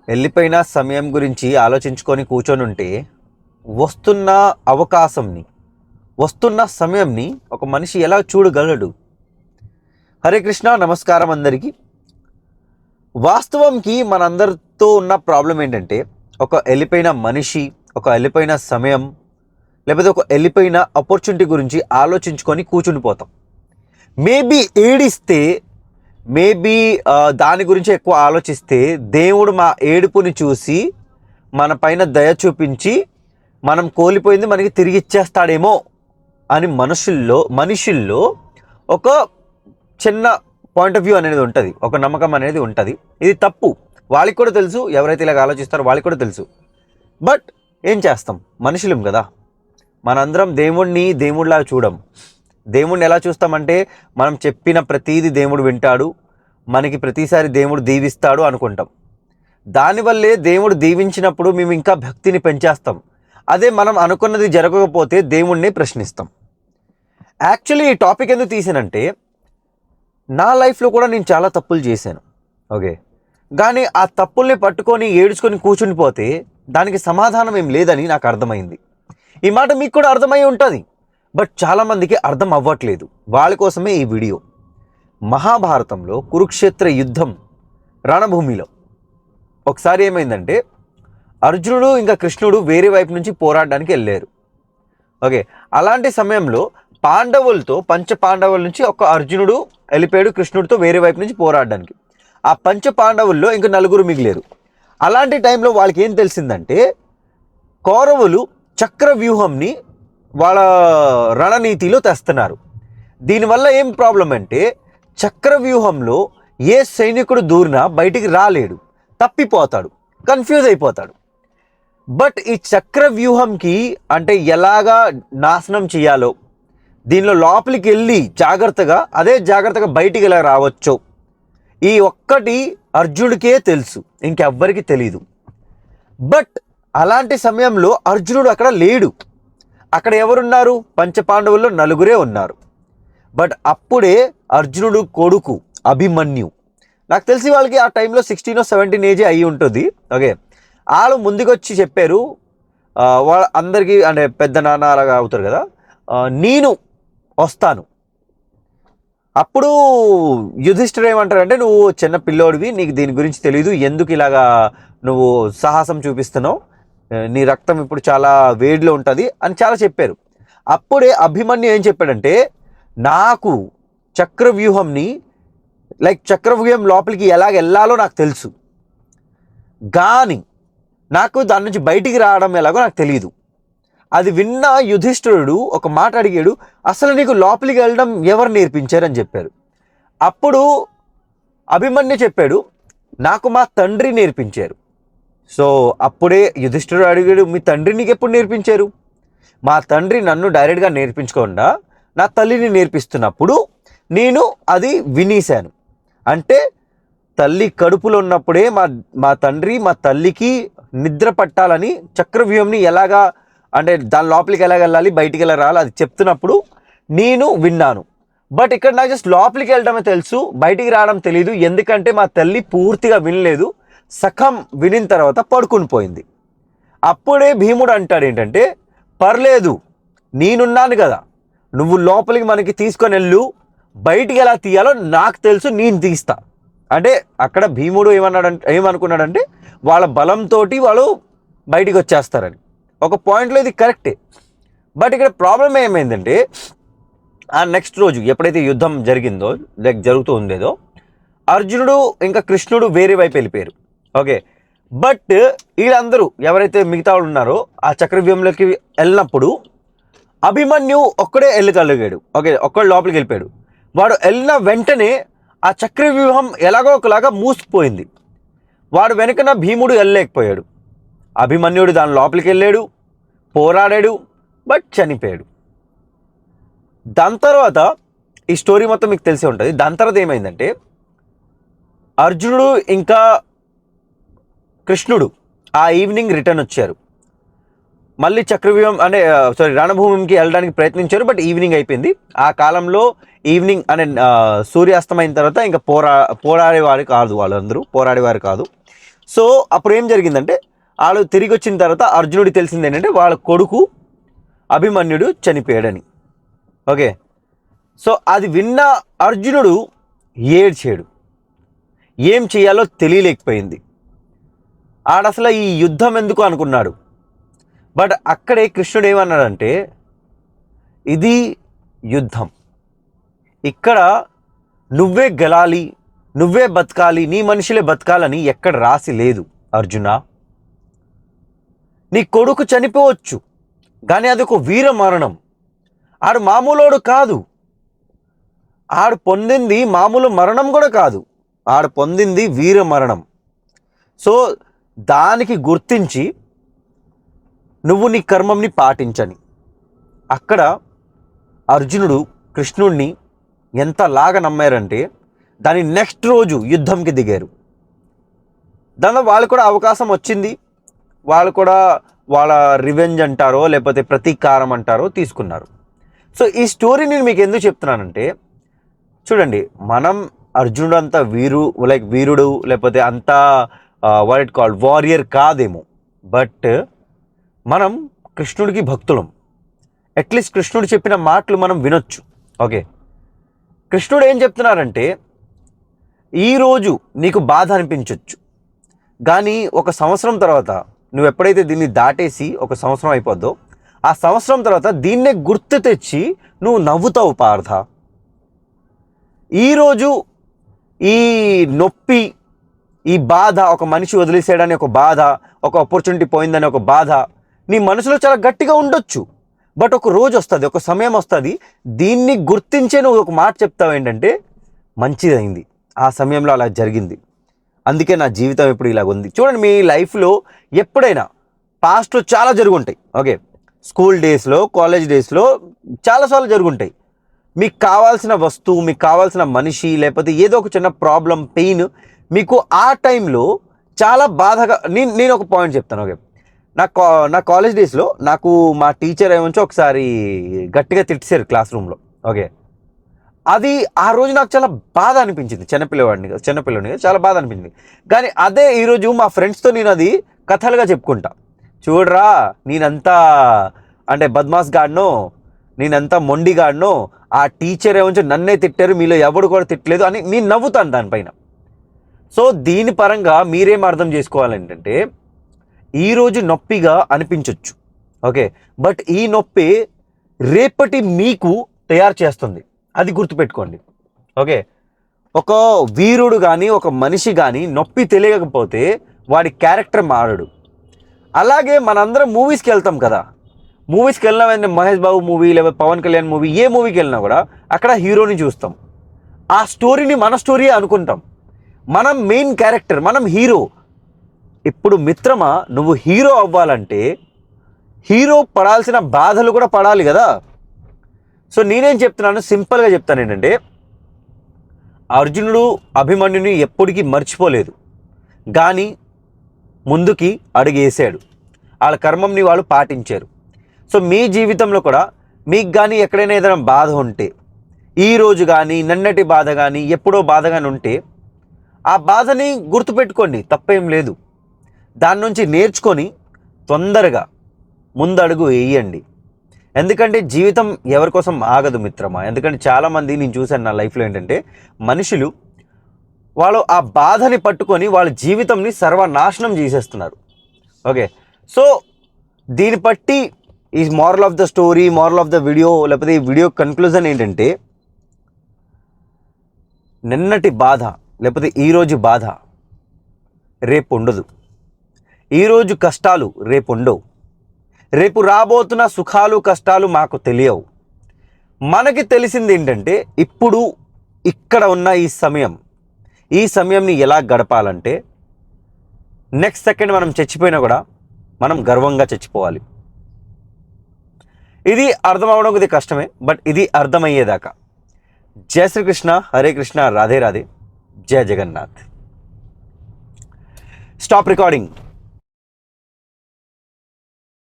వెళ్ళిపోయిన సమయం గురించి ఆలోచించుకొని కూర్చొనుంటే, వస్తున్న అవకాశంని, వస్తున్న సమయంని ఒక మనిషి ఎలా చూడగలడు? హరే కృష్ణ, నమస్కారం అందరికీ. వాస్తవంకి మనందరితో ఉన్న ప్రాబ్లం ఏంటంటే, ఒక వెళ్ళిపోయిన మనిషి, ఒక వెళ్ళిపోయిన సమయం, లేకపోతే ఒక వెళ్ళిపోయిన ఆపర్చునిటీ గురించి ఆలోచించుకొని కూర్చుండిపోతాం. మేబీ ఏడిస్తే, మేబీ దాని గురించి ఎక్కువ ఆలోచిస్తే దేవుడు మా ఏడుపుని చూసి మన పైన దయ చూపించి మనం కోల్పోయింది మనకి తిరిగి ఇచ్చేస్తాడేమో అని మనుషుల్లో ఒక చిన్న పాయింట్ ఆఫ్ వ్యూ అనేది ఉంటుంది, ఒక నమ్మకం అనేది ఉంటుంది. ఇది తప్పు, వాళ్ళకి కూడా తెలుసు. ఎవరైతే ఇలాగ ఆలోచిస్తారో వాళ్ళకి కూడా తెలుసు. బట్ ఏం చేస్తాం, మనుషులం కదా. మనందరం దేవుడిలా చూడం. దేవుణ్ణి ఎలా చూస్తామంటే, మనం చెప్పిన ప్రతీది దేవుడు వింటాడు, మనకి ప్రతిసారి దేవుడు దీవిస్తాడు అనుకుంటాం. దానివల్లే దేవుడు దీవించినప్పుడు మేము ఇంకా భక్తిని పెంచేస్తాం. అదే మనం అనుకున్నది జరగకపోతే దేవుణ్ణి ప్రశ్నిస్తాం. యాక్చువల్లీ ఈ టాపిక్ ఎందుకు తీసానంటే, నా లైఫ్లో కూడా నేను చాలా తప్పులు చేశాను. ఓకే, కానీ ఆ తప్పుల్ని పట్టుకొని ఏడుచుకొని కూర్చునిపోతే దానికి సమాధానం ఏం లేదని నాకు అర్థమైంది. ఈ మాట మీకు కూడా అర్థమై ఉంటుంది, బట్ చాలామందికి అర్థం అవ్వట్లేదు. వాళ్ళ కోసమే ఈ వీడియో. మహాభారతంలో కురుక్షేత్ర యుద్ధం రణభూమిలో ఒకసారి ఏమైందంటే, అర్జునుడు ఇంకా కృష్ణుడు వేరే వైపు నుంచి పోరాడడానికి వెళ్ళారు. ఓకే, అలాంటి సమయంలో పంచ పాండవుల నుంచి ఒక అర్జునుడు వెళ్ళిపోయాడు కృష్ణుడితో వేరే వైపు నుంచి పోరాడడానికి. ఆ పంచ పాండవుల్లో ఇంకా నలుగురు మిగిలేరు. అలాంటి టైంలో వాళ్ళకి ఏం తెలిసిందంటే, కౌరవులు చక్ర వ్యూహంని వాళ్ళ రణనీతిలో తెస్తున్నారు. దీనివల్ల ఏం ప్రాబ్లం అంటే, చక్ర వ్యూహంలో ఏ సైనికుడు దూరినా బయటికి రాలేడు, తప్పిపోతాడు, కన్ఫ్యూజ్ అయిపోతాడు. బట్ ఈ చక్ర వ్యూహంకి అంటే ఎలాగా నాశనం చేయాలో, దీనిలో లోపలికి వెళ్ళి జాగ్రత్తగా బయటికి ఎలా రావచ్చో, ఈ ఒక్కటి అర్జునుడికే తెలుసు, ఇంకెవ్వరికి తెలీదు. బట్ అలాంటి సమయంలో అర్జునుడు అక్కడ లేడు. అక్కడ ఎవరున్నారు? పంచపాండవుల్లో నలుగురే ఉన్నారు. బట్ అప్పుడే అర్జునుడు కొడుకు అభిమన్యు, నాకు తెలిసి వాళ్ళకి ఆ టైంలో 16 or 17 ఏజే అయ్యి ఉంటుంది. ఓకే, వాళ్ళు ముందుకొచ్చి చెప్పారు, వాళ్ళ అందరికీ అంటే పెద్ద నాన్న అలాగా అవుతారు కదా, నేను వస్తాను. అప్పుడు యుధిష్ఠిరుడు ఏమంటారంటే, నువ్వు చిన్న పిల్లోడివి, నీకు దీని గురించి తెలియదు, ఎందుకు ఇలాగా నువ్వు సాహసం చూపిస్తున్నావు, నీ రక్తం ఇప్పుడు చాలా వేడిలో ఉంటుంది అని చాలా చెప్పారు. అప్పుడే అభిమన్యు ఏం చెప్పాడంటే, నాకు చక్రవ్యూహం లోపలికి ఎలాగ వెళ్ళాలో నాకు తెలుసు, కానీ నాకు దాని నుంచి బయటికి రావడం ఎలాగో నాకు తెలియదు. అది విన్న యుధిష్ఠిరుడు ఒక మాట అడిగాడు, అసలు నీకు లోపలికి వెళ్ళడం ఎవరు నేర్పించారని చెప్పారు. అప్పుడు అభిమన్యు చెప్పాడు, నాకు మా తండ్రి నేర్పించారు. సో అప్పుడే యుధిష్ఠిరుడు అడిగాడు, మీ తండ్రి నీకు ఎప్పుడు నేర్పించారు? మా తండ్రి నన్ను డైరెక్ట్గా నేర్పించకుండా నా తల్లిని నేర్పిస్తున్నప్పుడు నేను అది వినేశాను. అంటే తల్లి కడుపులో ఉన్నప్పుడే మా తండ్రి మా తల్లికి నిద్ర పట్టాలని చక్రవ్యూహంని ఎలాగా అంటే దాని లోపలికి ఎలాగ వెళ్ళాలి, బయటికి ఎలా రావాలి అది చెప్తున్నప్పుడు నేను విన్నాను. బట్ ఇక్కడ నాకు జస్ట్ లోపలికి వెళ్ళడమే తెలుసు, బయటికి రావడం తెలియదు. ఎందుకంటే మా తల్లి పూర్తిగా వినలేదు, సగం వినిన తర్వాత పడుకుని పోయింది. అప్పుడే భీముడు అంటాడు ఏంటంటే, పర్లేదు, నేనున్నాను కదా, నువ్వు లోపలికి మనకి తీసుకొని వెళ్ళు, బయటికి ఎలా తీయాలో నాకు తెలుసు, నేను తీస్తా. అంటే అక్కడ భీముడు ఏమనుకున్నాడంటే, వాళ్ళ బలంతో వాళ్ళు బయటికి వచ్చేస్తారని. ఒక పాయింట్లో ఇది కరెక్టే. బట్ ఇక్కడ ప్రాబ్లం ఏమైందంటే, ఆ నెక్స్ట్ రోజు ఎప్పుడైతే యుద్ధం జరుగుతూ ఉండేదో, అర్జునుడు ఇంకా కృష్ణుడు వేరే వైపు వెళ్ళిపోయారు. ఓకే, బట్ వీళ్ళందరూ ఎవరైతే మిగతా వాళ్ళు ఉన్నారో ఆ చక్రవ్యూహంలోకి వెళ్ళినప్పుడు అభిమన్యు ఒక్కడే వెళ్ళగలిగాడు. ఓకే, ఒక్కడు లోపలికి వెళ్ళిపోయాడు. వాడు వెళ్ళిన వెంటనే ఆ చక్రవ్యూహం ఎలాగో ఒకలాగా మూసుకుపోయింది. వాడు వెనుకన భీముడు వెళ్ళలేకపోయాడు. అభిమన్యుడు దాని లోపలికి వెళ్ళాడు, పోరాడాడు, బట్ చనిపోయాడు. దాని తర్వాత ఈ స్టోరీ మొత్తం మీకు తెలిసే ఉంటుంది. దాని తర్వాత ఏమైందంటే, అర్జునుడు ఇంకా కృష్ణుడు ఆ ఈవినింగ్ రిటర్న్ వచ్చారు. మళ్ళీ చక్రవ్యూహం రణభూమికి వెళ్ళడానికి ప్రయత్నించారు, బట్ ఈవినింగ్ అయిపోయింది. ఆ కాలంలో ఈవినింగ్ అనే సూర్యాస్తమైన తర్వాత ఇంకా పోరాడేవారు కాదు, వాళ్ళందరూ పోరాడేవారు కాదు. సో అప్పుడు ఏం జరిగిందంటే వాళ్ళు తిరిగి వచ్చిన తర్వాత అర్జునుడికి తెలిసింది ఏంటంటే వాళ్ళ కొడుకు అభిమన్యుడు చనిపోయాడని. ఓకే, సో అది విన్న అర్జునుడు ఏడ్చాడు. ఏం చేయాలో తెలియలేకపోయింది. ఆడసలు ఈ యుద్ధం ఎందుకు అనుకున్నాడు. బట్ అక్కడే కృష్ణుడు ఏమన్నాడంటే, ఇది యుద్ధం, ఇక్కడ నువ్వే గెలాలి, నువ్వే బతకాలి, నీ మనుషులే బతకాలని ఎక్కడ రాసి లేదు అర్జున. నీ కొడుకు చనిపోవచ్చు, కానీ అది ఒక వీర మరణం. ఆడు మామూలోడు కాదు, ఆడు పొందింది మామూలు మరణం కూడా కాదు, ఆడు పొందింది వీర మరణం. సో దానికి గుర్తించి నువ్వు నీ కర్మంని పాటించని. అక్కడ అర్జునుడు కృష్ణుడిని ఎంతలాగా నమ్మారంటే దాని నెక్స్ట్ రోజు యుద్ధంకి దిగారు. దానిలో వాళ్ళు కూడా అవకాశం వచ్చింది, వాళ్ళు కూడా వాళ్ళ రివెంజ్ అంటారో లేకపోతే ప్రతీకారం అంటారో తీసుకున్నారు. సో ఈ స్టోరీ నేను మీకు ఎందుకు చెప్తున్నానంటే, చూడండి, మనం అర్జునుడు అంత వీరుడు లేకపోతే అంత వాట్ ఇట్ కాల్డ్ వారియర్ కాదేమో, బట్ మనం కృష్ణుడికి భక్తులం. అట్లీస్ట్ కృష్ణుడు చెప్పిన మాటలు మనం వినొచ్చు. ఓకే, కృష్ణుడు ఏం చెప్తున్నారంటే, ఈరోజు నీకు బాధ అనిపించవచ్చు, కానీ ఒక సంవత్సరం తర్వాత నువ్వు ఎప్పుడైతే దీన్ని దాటేసి ఒక సంవత్సరం అయిపోద్దో, ఆ సంవత్సరం తర్వాత దీన్నే గుర్తు తెచ్చి నువ్వు నవ్వుతావు పార్థ. ఈరోజు ఈ నొప్పి, ఈ బాధ, ఒక మనిషి వదిలేసేయడానికి ఒక బాధ, ఒక ఆపర్చునిటీ పోయిందని ఒక బాధ నీ మనసులో చాలా గట్టిగా ఉండొచ్చు. బట్ ఒక రోజు వస్తుంది, ఒక సమయం వస్తుంది, దీన్ని గుర్తించే నువ్వు ఒక మాట చెప్తావు ఏంటంటే, మంచిదైంది, ఆ సమయంలో అలా జరిగింది, అందుకే నా జీవితం ఇప్పుడు ఇలాగ ఉంది. చూడండి, మీ లైఫ్లో ఎప్పుడైనా పాస్ట్లో చాలా జరుగుంటాయి. ఓకే, స్కూల్ డేస్లో, కాలేజ్ డేస్లో చాలాసార్లు జరుగుంటాయి. మీకు కావాల్సిన వస్తువు, మీకు కావాల్సిన మనిషి, లేకపోతే ఏదో ఒక చిన్న ప్రాబ్లం, పెయిన్ మీకు ఆ టైంలో చాలా బాధగా. నేను ఒక పాయింట్ చెప్తాను. ఓకే, నా కాలేజ్ డేస్లో నాకు మా టీచర్ ఏమంచో ఒకసారి గట్టిగా తిట్టేశారు క్లాస్ రూమ్లో. ఓకే, అది ఆ రోజు నాకు చాలా బాధ అనిపించింది. చిన్నపిల్లవాడిని చాలా బాధ అనిపించింది. కానీ అదే ఈరోజు మా ఫ్రెండ్స్తో నేను అది కథలుగా చెప్పుకుంటా. చూడరా, నేనంతా అంటే బద్మాస్ గాడినో, నేనంతా మొండిగాడినో, ఆ టీచర్ ఏమంచో నన్నే తిట్టారు, మీలో ఎవడు కూడా తిట్టలేదు అని నేను నవ్వుతాను దానిపైన. సో దీని పరంగా మీరేం అర్థం చేసుకోవాలంటే, ఈరోజు నొప్పిగా అనిపించవచ్చు. ఓకే, బట్ ఈ నొప్పి రేపటి మీకు తయారు చేస్తుంది, అది గుర్తుపెట్టుకోండి. ఓకే, ఒక వీరుడు కానీ ఒక మనిషి కానీ నొప్పి తెలియకపోతే వాడి క్యారెక్టర్ మారడు. అలాగే మనందరం మూవీస్కి వెళ్తాం కదా, మూవీస్కి వెళ్ళినా మహేష్ బాబు మూవీ లేదా పవన్ కళ్యాణ్ మూవీ, ఏ మూవీకి వెళ్ళినా కూడా అక్కడ హీరోని చూస్తాం, ఆ స్టోరీని మన స్టోరీ అనుకుంటాం, మనం మెయిన్ క్యారెక్టర్, మనం హీరో. ఇప్పుడు మిత్రమా, నువ్వు హీరో అవ్వాలంటే హీరో పడాల్సిన బాధలు కూడా పడాలి కదా. సో నేనేం చెప్తున్నాను, సింపుల్గా చెప్తాను ఏంటంటే, అర్జునుడు అభిమన్యుని ఎప్పటికీ మర్చిపోలేదు, కానీ ముందుకి అడుగేసాడు, వాళ్ళ కర్మంని వాళ్ళు పాటించారు. సో మీ జీవితంలో కూడా మీకు కానీ ఎక్కడైనా ఏదైనా బాధ ఉంటే, ఈరోజు కానీ నిన్నటి బాధ కానీ ఎప్పుడో బాధ కానీ ఉంటే, ఆ బాధని గుర్తుపెట్టుకోండి, తప్పేం లేదు. దాని నుంచి నేర్చుకొని తొందరగా ముందడుగు వేయండి. ఎందుకంటే జీవితం ఎవరి కోసం ఆగదు మిత్రమా. ఎందుకంటే చాలామంది నేను చూశాను నా లైఫ్లో ఏంటంటే, మనుషులు వాళ్ళు ఆ బాధని పట్టుకొని వాళ్ళ జీవితంని సర్వనాశనం చేసేస్తున్నారు. ఓకే, సో దీన్ని బట్టి ఈ moral of the story, moral of the video, లేకపోతే ఈ వీడియో కన్క్లూజన్ ఏంటంటే, నిన్నటి బాధ లేకపోతే ఈరోజు బాధ రేపు ఉండదు, ఈరోజు కష్టాలు రేపు ఉండవు, రేపు రాబోతున్న సుఖాలు కష్టాలు మాకు తెలియవు. మనకి తెలిసింది ఏంటంటే, ఇప్పుడు ఇక్కడ ఉన్న ఈ సమయంని ఎలా గడపాలంటే, నెక్స్ట్ సెకండ్ మనం చచ్చిపోయినా కూడా మనం గర్వంగా చచ్చిపోవాలి. ఇది అర్థం అవడం కొద్దిగా కష్టమే, బట్ ఇది అర్థమయ్యేదాకా. జై శ్రీకృష్ణ, హరే కృష్ణ, రాధే రాధే, జయ జగన్నాథ్. Stop recording.